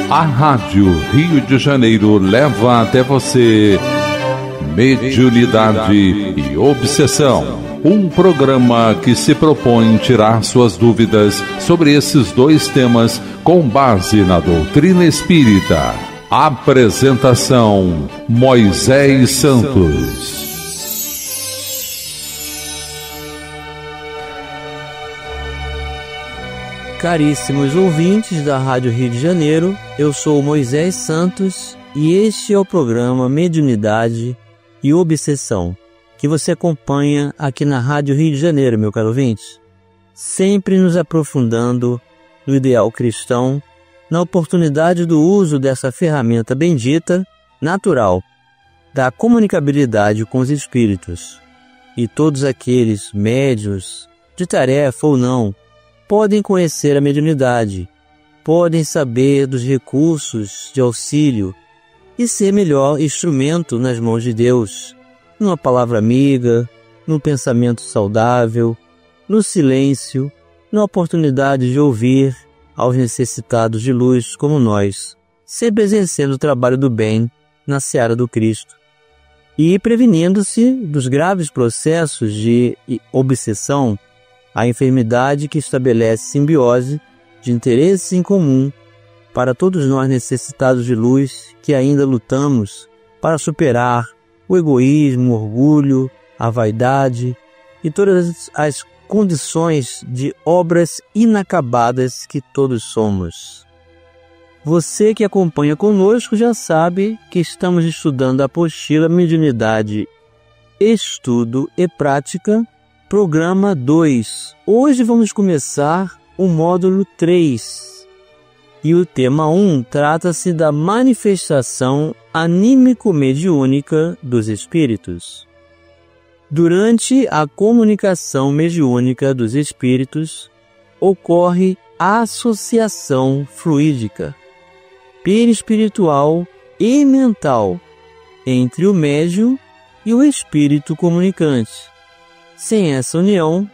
A Rádio Rio de Janeiro leva até você Mediunidade e Obsessão. Um programa que se propõe tirar suas dúvidas sobre esses dois temas com base na doutrina espírita. Apresentação: Moisés Santos. Caríssimos ouvintes da Rádio Rio de Janeiro, eu sou Moisés Santos e este é o programa Mediunidade e Obsessão, que você acompanha aqui na Rádio Rio de Janeiro, meu caro ouvinte, sempre nos aprofundando no ideal cristão, na oportunidade do uso dessa ferramenta bendita, natural, da comunicabilidade com os espíritos. E todos aqueles médiuns, de tarefa ou não, podem conhecer a mediunidade, podem saber dos recursos de auxílio e ser melhor instrumento nas mãos de Deus, numa palavra amiga, num pensamento saudável, no silêncio, na oportunidade de ouvir aos necessitados de luz como nós, sempre exercendo o trabalho do bem na seara do Cristo e prevenindo-se dos graves processos de obsessão, a enfermidade que estabelece simbiose de interesses em comum para todos nós necessitados de luz que ainda lutamos para superar o egoísmo, o orgulho, a vaidade e todas as condições de obras inacabadas que todos somos. Você que acompanha conosco já sabe que estamos estudando a apostila Mediunidade, Estudo e Prática, Programa 2. Hoje vamos começar o módulo 3. E o tema 1 trata-se da manifestação anímico-mediúnica dos espíritos. Durante a comunicação mediúnica dos espíritos, ocorre a associação fluídica, perispiritual e mental entre o médium e o espírito comunicante. Sem essa união,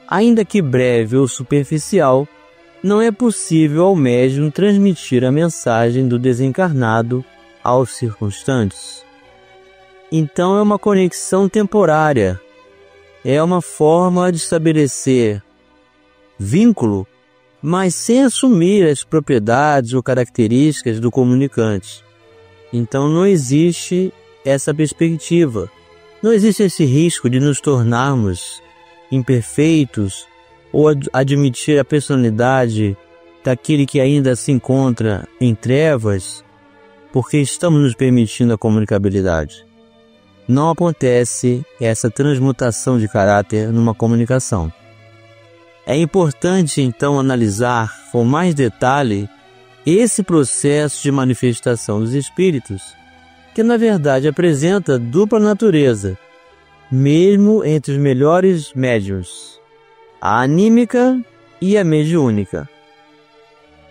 ainda que breve ou superficial, não é possível ao médium transmitir a mensagem do desencarnado aos circunstantes. Então é uma conexão temporária, é uma forma de estabelecer vínculo, mas sem assumir as propriedades ou características do comunicante. Então não existe essa perspectiva. Não existe esse risco de nos tornarmos imperfeitos ou admitir a personalidade daquele que ainda se encontra em trevas, porque estamos nos permitindo a comunicabilidade. Não acontece essa transmutação de caráter numa comunicação. É importante, então, analisar com mais detalhe esse processo de manifestação dos espíritos, que na verdade apresenta dupla natureza, mesmo entre os melhores médiuns, a anímica e a mediúnica.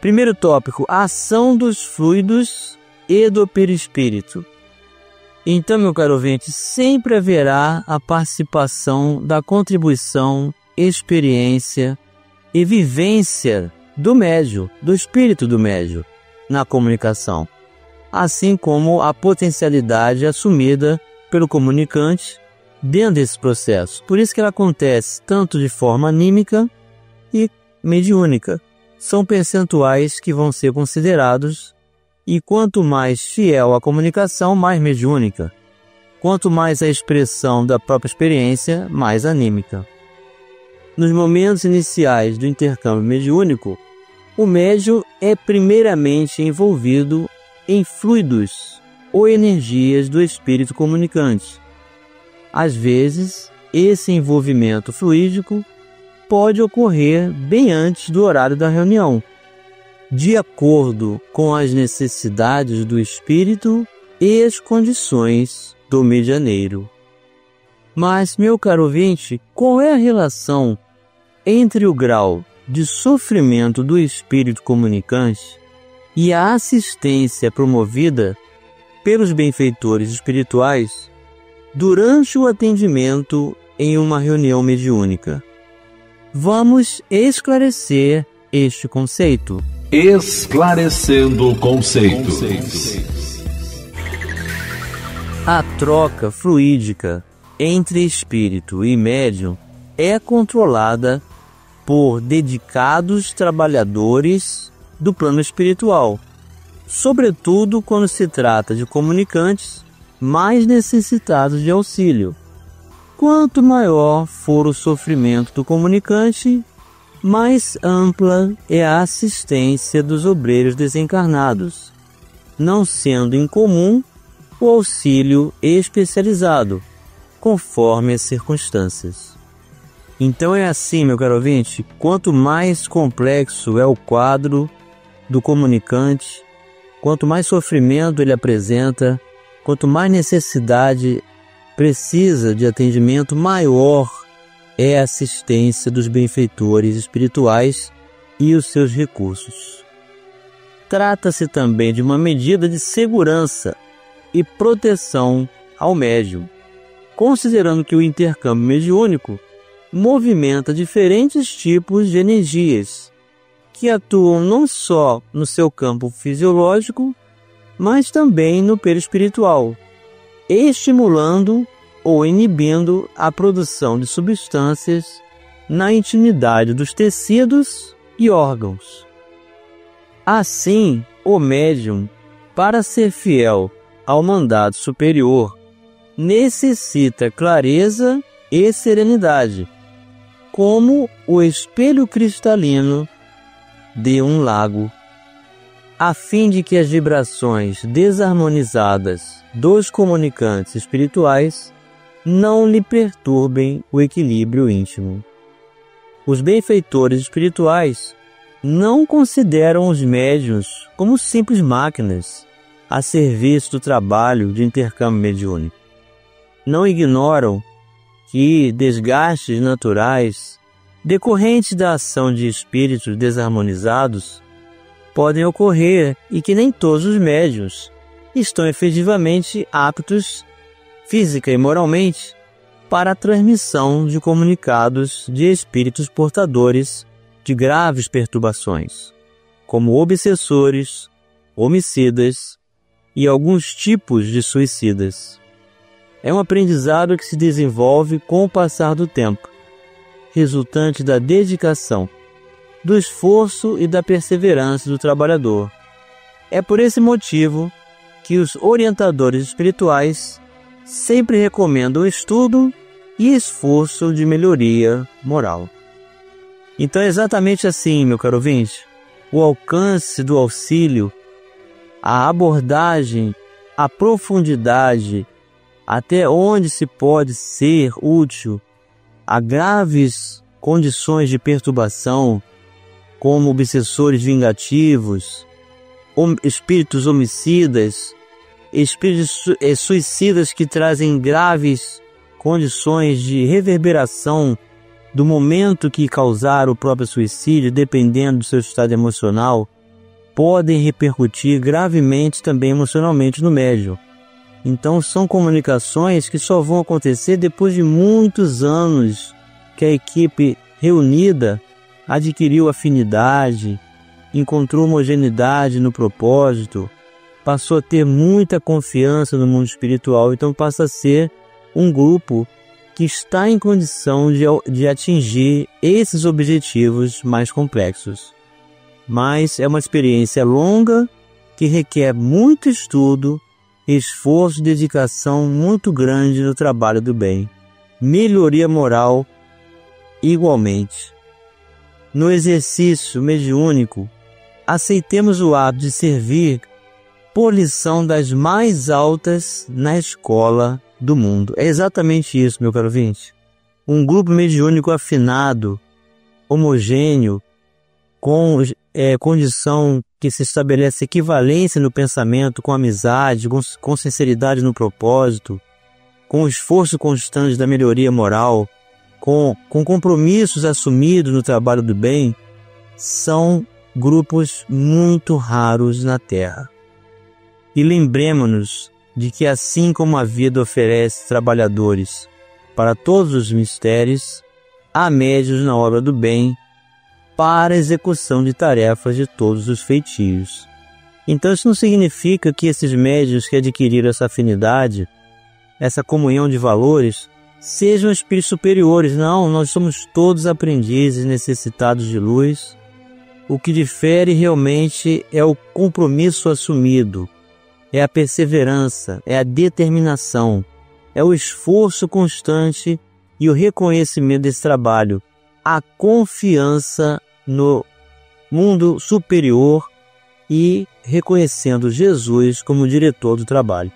Primeiro tópico, a ação dos fluidos e do perispírito. Então, meu caro ouvinte, sempre haverá a participação da contribuição, experiência e vivência do médium, do espírito do médium, na comunicação, assim como a potencialidade assumida pelo comunicante dentro desse processo. Por isso que ela acontece tanto de forma anímica e mediúnica. São percentuais que vão ser considerados, e quanto mais fiel a comunicação, mais mediúnica. Quanto mais a expressão da própria experiência, mais anímica. Nos momentos iniciais do intercâmbio mediúnico, o médium é primeiramente envolvido em fluidos ou energias do espírito comunicante. Às vezes, esse envolvimento fluídico pode ocorrer bem antes do horário da reunião, de acordo com as necessidades do espírito e as condições do medianeiro. Mas, meu caro ouvinte, qual é a relação entre o grau de sofrimento do espírito comunicante e a assistência promovida pelos benfeitores espirituais durante o atendimento em uma reunião mediúnica? Vamos esclarecer este conceito. Esclarecendo conceitos. A troca fluídica entre espírito e médium é controlada por dedicados trabalhadores do plano espiritual, sobretudo quando se trata de comunicantes mais necessitados de auxílio. Quanto maior for o sofrimento do comunicante, mais ampla é a assistência dos obreiros desencarnados, não sendo incomum o auxílio especializado, conforme as circunstâncias. Então é assim, meu caro ouvinte, quanto mais complexo é o quadro do comunicante, quanto mais sofrimento ele apresenta, quanto mais necessidade precisa de atendimento, maior é a assistência dos benfeitores espirituais e os seus recursos. Trata-se também de uma medida de segurança e proteção ao médium, considerando que o intercâmbio mediúnico movimenta diferentes tipos de energias que atuam não só no seu campo fisiológico, mas também no perispiritual, estimulando ou inibindo a produção de substâncias na intimidade dos tecidos e órgãos. Assim, o médium, para ser fiel ao mandado superior, necessita clareza e serenidade, como o espelho cristalino de um lago, a fim de que as vibrações desarmonizadas dos comunicantes espirituais não lhe perturbem o equilíbrio íntimo. Os benfeitores espirituais não consideram os médiuns como simples máquinas a serviço do trabalho de intercâmbio mediúnico. Não ignoram que desgastes naturais decorrentes da ação de espíritos desarmonizados podem ocorrer e que nem todos os médiuns estão efetivamente aptos física e moralmente para a transmissão de comunicados de espíritos portadores de graves perturbações, como obsessores, homicidas e alguns tipos de suicidas. É um aprendizado que se desenvolve com o passar do tempo, resultante da dedicação, do esforço e da perseverança do trabalhador. É por esse motivo que os orientadores espirituais sempre recomendam estudo e esforço de melhoria moral. Então é exatamente assim, meu caro ouvinte, o alcance do auxílio, a abordagem, a profundidade, até onde se pode ser útil a graves condições de perturbação, como obsessores vingativos, espíritos homicidas, espíritos suicidas que trazem graves condições de reverberação do momento que causaram o próprio suicídio, dependendo do seu estado emocional, podem repercutir gravemente também emocionalmente no médium. Então são comunicações que só vão acontecer depois de muitos anos que a equipe reunida adquiriu afinidade, encontrou homogeneidade no propósito, passou a ter muita confiança no mundo espiritual, então passa a ser um grupo que está em condição de atingir esses objetivos mais complexos. Mas é uma experiência longa que requer muito estudo, esforço e dedicação muito grande no trabalho do bem. Melhoria moral igualmente. No exercício mediúnico, aceitemos o ato de servir por lição das mais altas na escola do mundo. É exatamente isso, meu caro ouvinte. Um grupo mediúnico afinado, homogêneo, com condição que se estabelece equivalência no pensamento, com amizade, com sinceridade no propósito, com esforço constante da melhoria moral, com compromissos assumidos no trabalho do bem, são grupos muito raros na Terra. E lembremos-nos de que assim como a vida oferece trabalhadores para todos os mistérios, há médiuns na obra do bem para a execução de tarefas de todos os feitios. Então isso não significa que esses médiuns que adquiriram essa afinidade, essa comunhão de valores, sejam espíritos superiores. Não, nós somos todos aprendizes necessitados de luz. O que difere realmente é o compromisso assumido, é a perseverança, é a determinação, é o esforço constante e o reconhecimento desse trabalho, a confiança no mundo superior e reconhecendo Jesus como diretor do trabalho.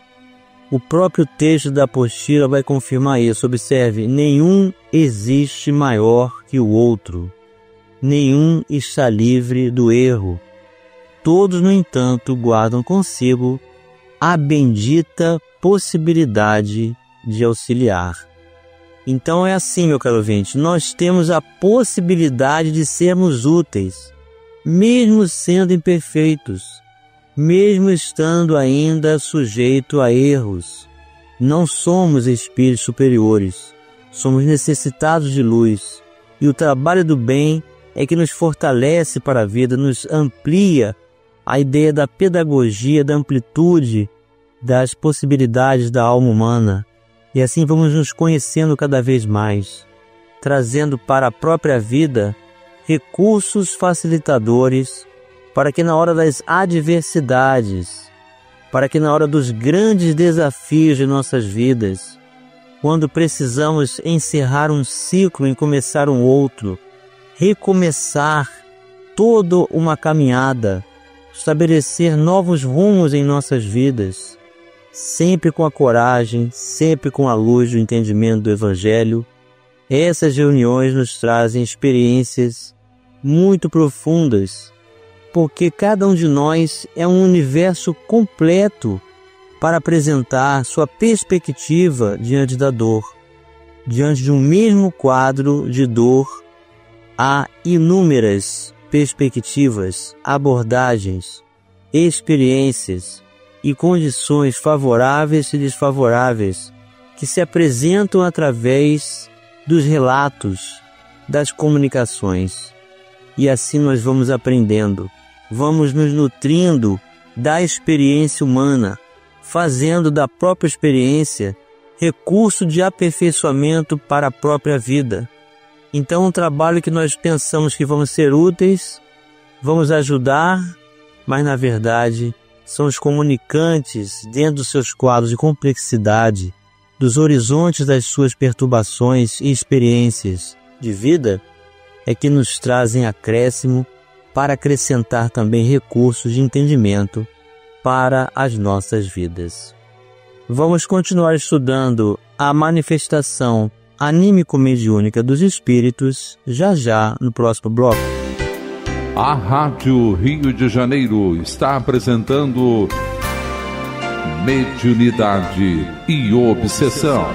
O próprio texto da apostila vai confirmar isso. Observe, nenhum existe maior que o outro. Nenhum está livre do erro. Todos, no entanto, guardam consigo a bendita possibilidade de auxiliar. Então é assim, meu caro ouvinte, nós temos a possibilidade de sermos úteis, mesmo sendo imperfeitos, mesmo estando ainda sujeito a erros. Não somos espíritos superiores, somos necessitados de luz, e o trabalho do bem é que nos fortalece para a vida, nos amplia a ideia da pedagogia, da amplitude das possibilidades da alma humana. E assim vamos nos conhecendo cada vez mais, trazendo para a própria vida recursos facilitadores para que na hora das adversidades, para que na hora dos grandes desafios de nossas vidas, quando precisamos encerrar um ciclo e começar um outro, recomeçar toda uma caminhada, estabelecer novos rumos em nossas vidas, sempre com a coragem, sempre com a luz do entendimento do Evangelho. Essas reuniões nos trazem experiências muito profundas, porque cada um de nós é um universo completo para apresentar sua perspectiva diante da dor. Diante de um mesmo quadro de dor, há inúmeras perspectivas, abordagens, experiências e condições favoráveis e desfavoráveis que se apresentam através dos relatos, das comunicações. E assim nós vamos aprendendo, vamos nos nutrindo da experiência humana, fazendo da própria experiência recurso de aperfeiçoamento para a própria vida. Então, um trabalho que nós pensamos que vamos ser úteis, vamos ajudar, mas na verdade são os comunicantes dentro dos seus quadros de complexidade, dos horizontes das suas perturbações e experiências de vida, é que nos trazem acréscimo para acrescentar também recursos de entendimento para as nossas vidas. Vamos continuar estudando a manifestação anímico-mediúnica dos espíritos já no próximo bloco. A Rádio Rio de Janeiro está apresentando Mediunidade e Obsessão.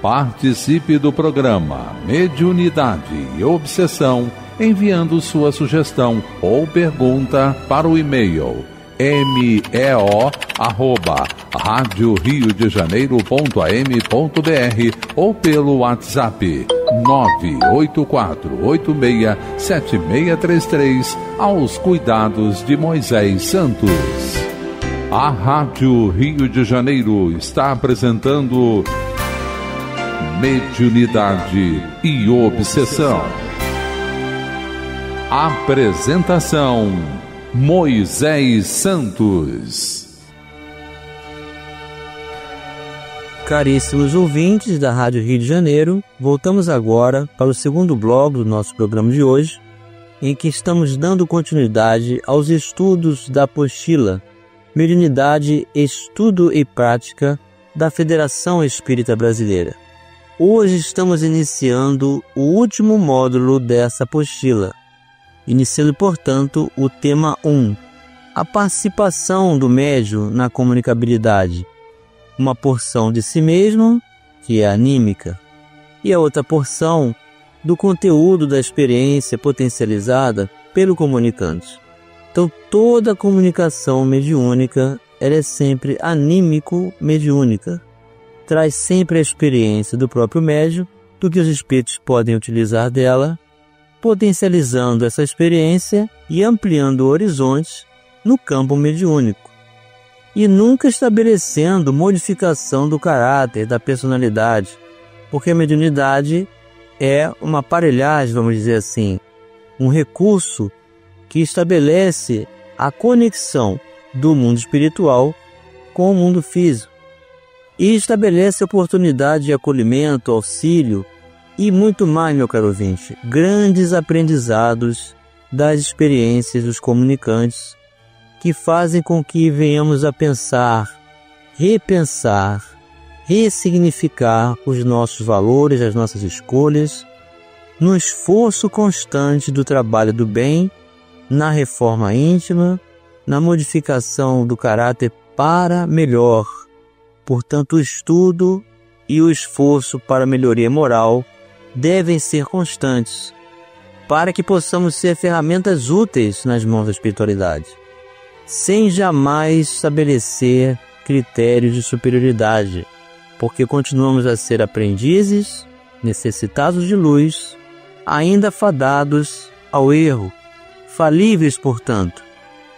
Participe do programa Mediunidade e Obsessão enviando sua sugestão ou pergunta para o e-mail meo@radioriodejaneiro.am.br ou pelo WhatsApp 984867633 aos cuidados de Moisés Santos. A Rádio Rio de Janeiro está apresentando Mediunidade e Obsessão. Apresentação: Moisés Santos. Caríssimos ouvintes da Rádio Rio de Janeiro, voltamos agora para o segundo bloco do nosso programa de hoje, em que estamos dando continuidade aos estudos da apostila Mediunidade, Estudo e Prática da Federação Espírita Brasileira. Hoje estamos iniciando o último módulo dessa apostila, iniciando, portanto, o tema 1, a participação do médium na comunicabilidade, uma porção de si mesmo, que é anímica, e a outra porção do conteúdo da experiência potencializada pelo comunicante. Então, toda comunicação mediúnica, ela é sempre anímico-mediúnica, traz sempre a experiência do próprio médium, do que os espíritos podem utilizar dela, potencializando essa experiência e ampliando horizontes no campo mediúnico, e nunca estabelecendo modificação do caráter, da personalidade, porque a mediunidade é uma aparelhagem, vamos dizer assim, um recurso que estabelece a conexão do mundo espiritual com o mundo físico e estabelece oportunidade de acolhimento, auxílio e muito mais, meu caro ouvinte, grandes aprendizados das experiências dos comunicantes que fazem com que venhamos a pensar, repensar, ressignificar os nossos valores, as nossas escolhas, no esforço constante do trabalho do bem, na reforma íntima, na modificação do caráter para melhor. Portanto, o estudo e o esforço para a melhoria moral devem ser constantes, para que possamos ser ferramentas úteis nas mãos da espiritualidade, sem jamais estabelecer critérios de superioridade, porque continuamos a ser aprendizes, necessitados de luz, ainda fadados ao erro, falíveis, portanto,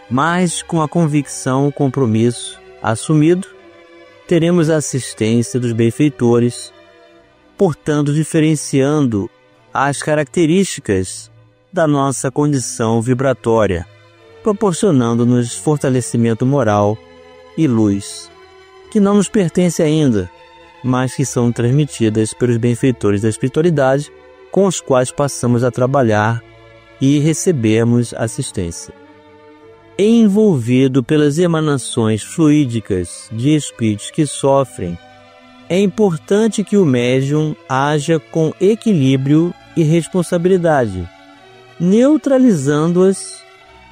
mas com a convicção, o compromisso assumido, teremos a assistência dos benfeitores, portanto, diferenciando as características da nossa condição vibratória, proporcionando-nos fortalecimento moral e luz, que não nos pertence ainda, mas que são transmitidas pelos benfeitores da espiritualidade, com os quais passamos a trabalhar e recebemos assistência. Envolvido pelas emanações fluídicas de espíritos que sofrem, é importante que o médium haja com equilíbrio e responsabilidade, neutralizando-as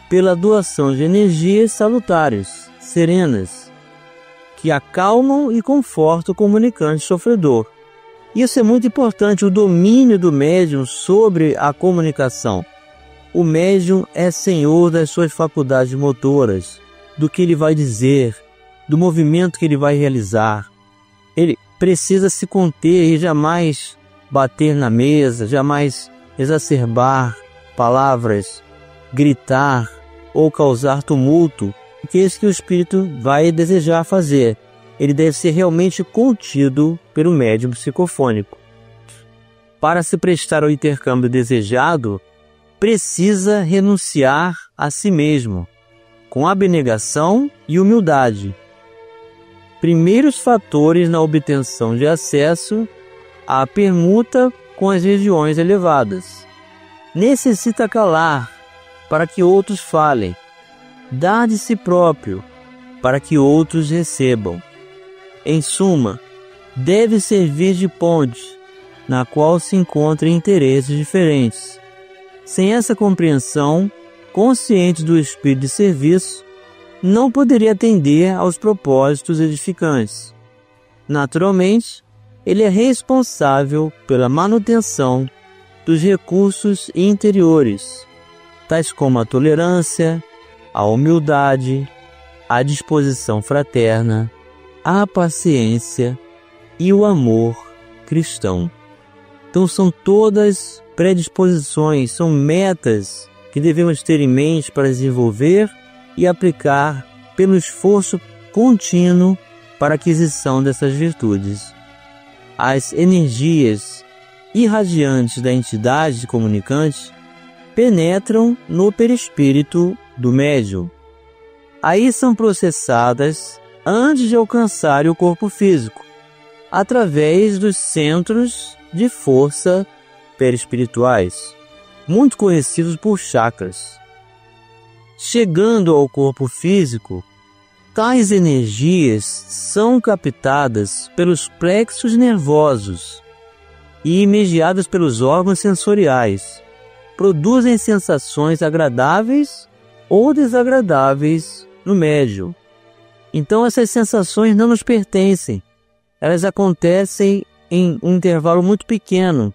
pela doação de energias salutares, serenas, que acalmam e confortam o comunicante sofredor. Isso é muito importante, o domínio do médium sobre a comunicação. O médium é senhor das suas faculdades motoras, do que ele vai dizer, do movimento que ele vai realizar. Ele precisa se conter e jamais bater na mesa, jamais exacerbar palavras, gritar ou causar tumulto, porque é isso que o espírito vai desejar fazer. Ele deve ser realmente contido pelo médium psicofônico. Para se prestar ao intercâmbio desejado, precisa renunciar a si mesmo, com abnegação e humildade. Primeiros fatores na obtenção de acesso à permuta com as regiões elevadas. Necessita calar para que outros falem, dar de si próprio para que outros recebam. Em suma, deve servir de ponte, na qual se encontrem interesses diferentes. Sem essa compreensão, consciente do espírito de serviço, não poderia atender aos propósitos edificantes. Naturalmente, ele é responsável pela manutenção dos recursos interiores, tais como a tolerância, a humildade, a disposição fraterna, a paciência e o amor cristão. Então são todas predisposições, são metas que devemos ter em mente para desenvolver e aplicar pelo esforço contínuo para a aquisição dessas virtudes. As energias irradiantes da entidade comunicante penetram no perispírito do médium. Aí são processadas antes de alcançar o corpo físico, através dos centros de força perispirituais, muito conhecidos por chakras. Chegando ao corpo físico, tais energias são captadas pelos plexos nervosos e imediadas pelos órgãos sensoriais. Produzem sensações agradáveis ou desagradáveis no médium. Então essas sensações não nos pertencem. Elas acontecem em um intervalo muito pequeno.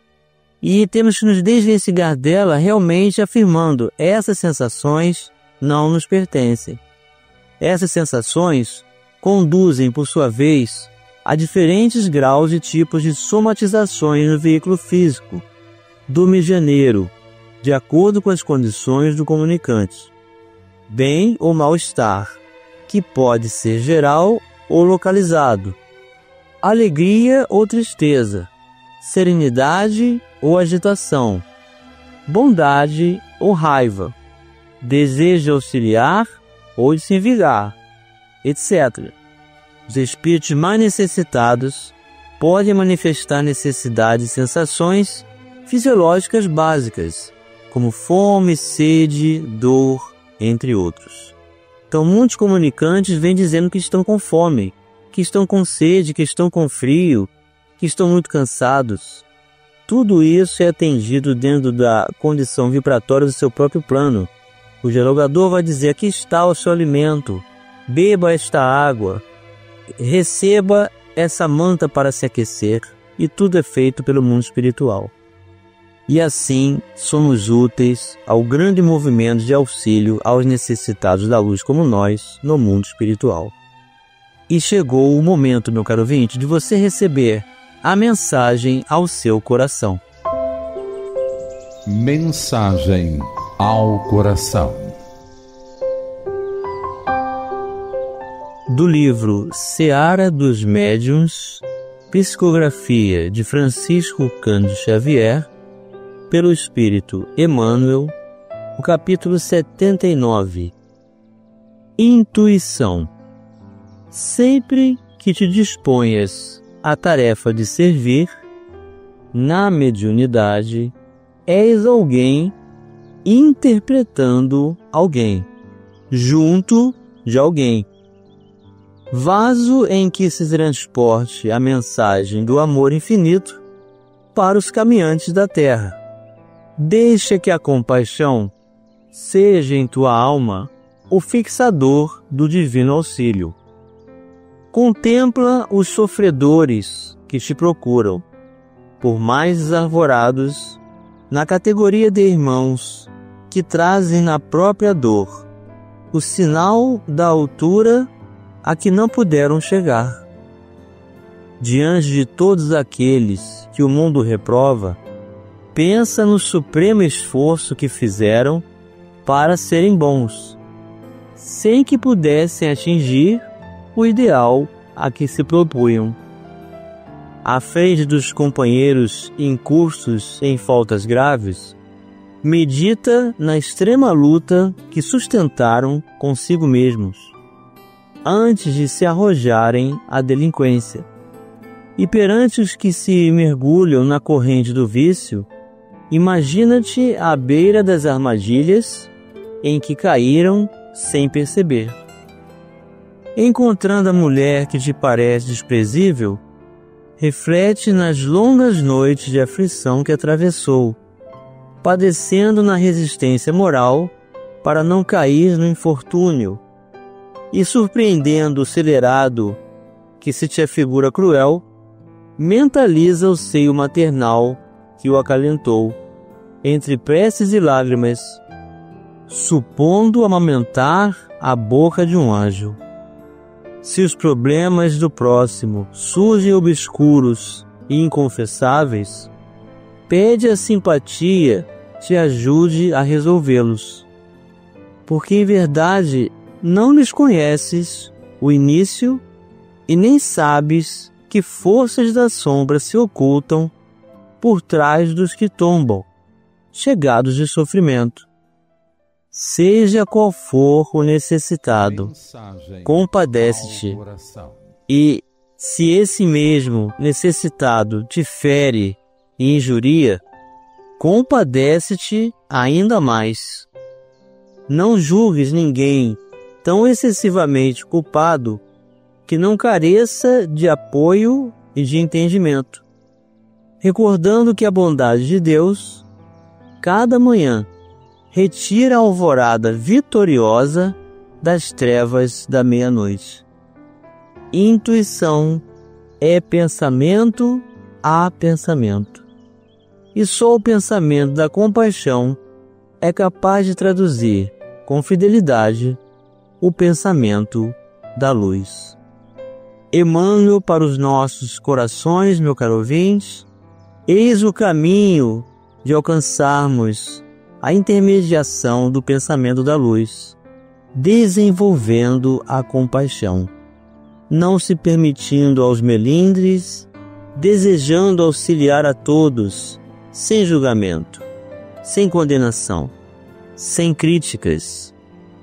E temos que nos desvencilhar dela realmente afirmando: essas sensações não nos pertencem. Essas sensações conduzem, por sua vez, há diferentes graus e tipos de somatizações no veículo físico do medianeiro, de acordo com as condições do comunicante. Bem ou mal-estar, que pode ser geral ou localizado. Alegria ou tristeza, serenidade ou agitação, bondade ou raiva, desejo de auxiliar ou de se vingar, etc. Os espíritos mais necessitados podem manifestar necessidades e sensações fisiológicas básicas, como fome, sede, dor, entre outros. Então, muitos comunicantes vêm dizendo que estão com fome, que estão com sede, que estão com frio, que estão muito cansados. Tudo isso é atendido dentro da condição vibratória do seu próprio plano. O dialogador vai dizer: aqui está o seu alimento, beba esta água, receba essa manta para se aquecer, e tudo é feito pelo mundo espiritual. E assim somos úteis ao grande movimento de auxílio aos necessitados da luz como nós no mundo espiritual. E chegou o momento, meu caro ouvinte, de você receber a mensagem ao seu coração. Mensagem ao coração. Do livro Seara dos Médiuns, psicografia de Francisco Cândido Xavier, pelo Espírito Emmanuel, o capítulo 79. Intuição. Sempre que te disponhas à tarefa de servir, na mediunidade, és alguém interpretando alguém, junto de alguém. Vaso em que se transporte a mensagem do amor infinito para os caminhantes da terra. Deixa que a compaixão seja em tua alma o fixador do divino auxílio. Contempla os sofredores que te procuram, por mais desarvorados, na categoria de irmãos que trazem na própria dor o sinal da altura a que não puderam chegar. Diante de todos aqueles que o mundo reprova, pensa no supremo esforço que fizeram para serem bons, sem que pudessem atingir o ideal a que se propunham. À frente dos companheiros incursos em faltas graves, medita na extrema luta que sustentaram consigo mesmos, antes de se arrojarem à delinquência. E perante os que se mergulham na corrente do vício, imagina-te à beira das armadilhas em que caíram sem perceber. Encontrando a mulher que te parece desprezível, reflete nas longas noites de aflição que atravessou, padecendo na resistência moral para não cair no infortúnio, e surpreendendo o celerado que se te afigura cruel, mentaliza o seio maternal que o acalentou, entre preces e lágrimas, supondo amamentar a boca de um anjo. Se os problemas do próximo surgem obscuros e inconfessáveis, pede a simpatia te ajude a resolvê-los, porque em verdade não lhes conheces o início e nem sabes que forças da sombra se ocultam por trás dos que tombam, chegados de sofrimento. Seja qual for o necessitado, compadece-te, e se esse mesmo necessitado te fere e injuria, compadece-te ainda mais. Não julgues ninguém tão excessivamente culpado que não careça de apoio e de entendimento, recordando que a bondade de Deus, cada manhã, retira a alvorada vitoriosa das trevas da meia-noite. Intuição é pensamento a pensamento, e só o pensamento da compaixão é capaz de traduzir com fidelidade o pensamento da luz. Emmanuel para os nossos corações, meu caro ouvinte, eis o caminho de alcançarmos a intermediação do pensamento da luz, desenvolvendo a compaixão, não se permitindo aos melindres, desejando auxiliar a todos, sem julgamento, sem condenação, sem críticas,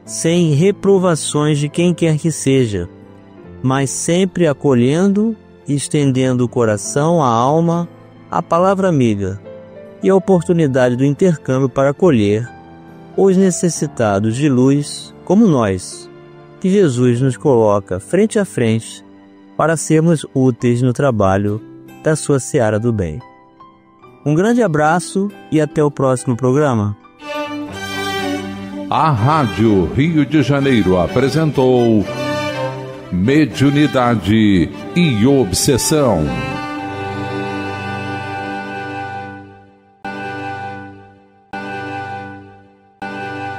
sem reprovações de quem quer que seja, mas sempre acolhendo e estendendo o coração, a alma, a palavra amiga e a oportunidade do intercâmbio para acolher os necessitados de luz como nós, que Jesus nos coloca frente a frente para sermos úteis no trabalho da sua seara do bem. Um grande abraço e até o próximo programa. A Rádio Rio de Janeiro apresentou Mediunidade e Obsessão.